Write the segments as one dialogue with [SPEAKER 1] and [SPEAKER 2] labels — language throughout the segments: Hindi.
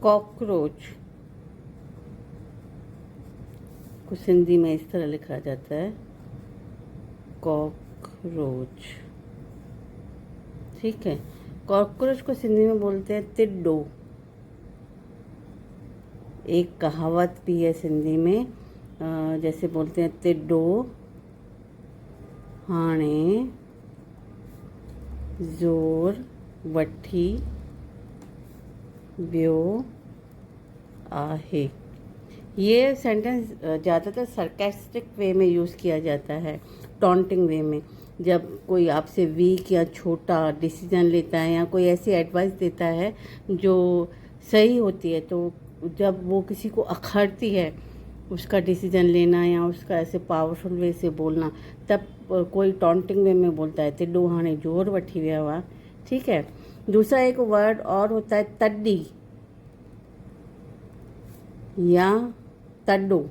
[SPEAKER 1] कॉकरोच को सिंधी में इस तरह लिखा जाता है, कॉकरोच। ठीक है। कॉकरोच को सिंधी में बोलते हैं तिड्डो। एक कहावत भी है सिंधी में, जैसे बोलते हैं तिड्डो हाणे ज़ोर वठी वियो आहे। ये सेंटेंस ज़्यादातर सरकास्टिक वे में यूज़ किया जाता है, टॉन्टिंग वे में। जब कोई आपसे वीक या छोटा डिसीजन लेता है या कोई ऐसी एडवाइस देता है जो सही होती है, तो जब वो किसी को अखरती है उसका डिसीजन लेना या उसका ऐसे पावरफुल वे से बोलना, तब कोई टॉन्टिंग वे में बोलता है तिड्डो हाणे जोर वठी विया हुआ। ठीक है। दूसरा एक वर्ड और होता है तड्डी या तड्डो।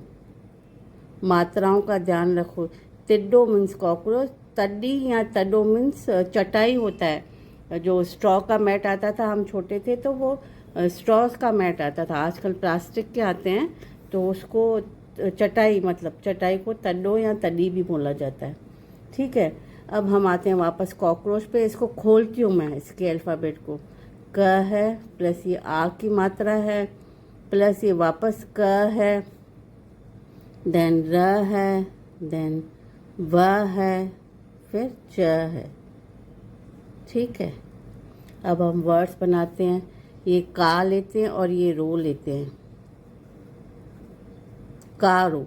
[SPEAKER 1] मात्राओं का ध्यान रखो। तिड्डो मीन्स कॉकरोच, तड्डी या तड्डो मीन्स चटाई होता है। जो स्ट्रॉ का मैट आता था, हम छोटे थे तो वो स्ट्रॉस का मैट आता था, आजकल प्लास्टिक के आते हैं, तो उसको चटाई, मतलब चटाई को तड्डो या तड्डी भी बोला जाता है। ठीक है। अब हम आते हैं वापस कॉकरोच पे। इसको खोलती हूँ मैं, इसके अल्फ़ाबेट को। क है प्लस ये आ की मात्रा है प्लस ये वापस क है, देन र है, देन व है, फिर च है। ठीक है। अब हम वर्ड्स बनाते हैं। ये का लेते हैं और ये रो लेते हैं। कारो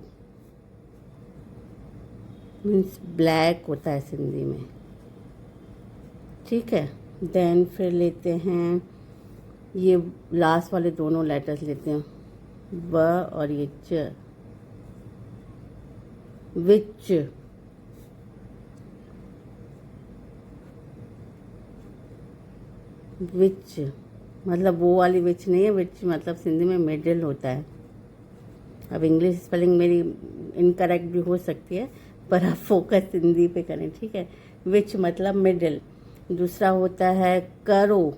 [SPEAKER 1] मीन्स ब्लैक होता है सिंधी में। ठीक है। देन फिर लेते हैं, ये लास्ट वाले दोनों लेटर्स लेते हैं, व और ये च। विच, विच मतलब वो वाली विच नहीं है, विच मतलब सिंधी में मिडिल होता है। अब इंग्लिश स्पेलिंग मेरी इनकरेक्ट भी हो सकती है, पर आप फोकस हिंदी पे करें। ठीक है। विच मतलब मिडिल। दूसरा होता है करो।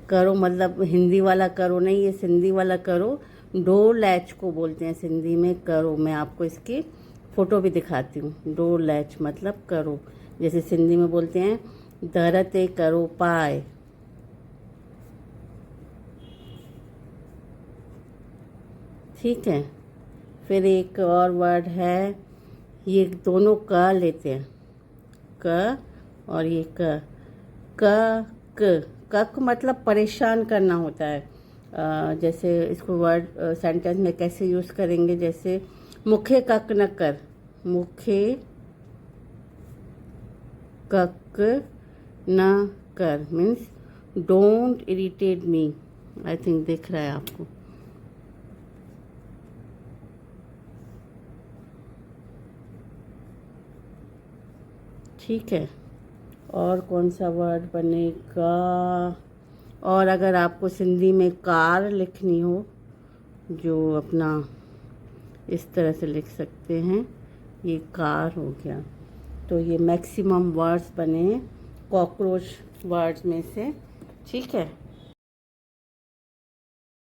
[SPEAKER 1] करो मतलब हिंदी वाला करो नहीं, ये सिंधी वाला करो। डो लैच को बोलते हैं सिंधी में करो। मैं आपको इसकी फ़ोटो भी दिखाती हूँ। डो लैच मतलब करो। जैसे सिंधी में बोलते हैं धरते करो पाए। ठीक है। फिर एक और वर्ड है, ये दोनों क लेते हैं, क और ये क। कक मतलब परेशान करना होता है। जैसे इसको वर्ड सेंटेंस में कैसे यूज़ करेंगे, जैसे मुखे कक न कर। मुखे कक न कर means don't irritate me. I think दिख रहा है आपको। ठीक है। और कौन सा वर्ड बनेगा? और अगर आपको सिंधी में कार लिखनी हो, जो अपना इस तरह से लिख सकते हैं, ये कार हो गया। तो ये मैक्सिमम वर्ड्स बने कॉकरोच वर्ड्स में से। ठीक है।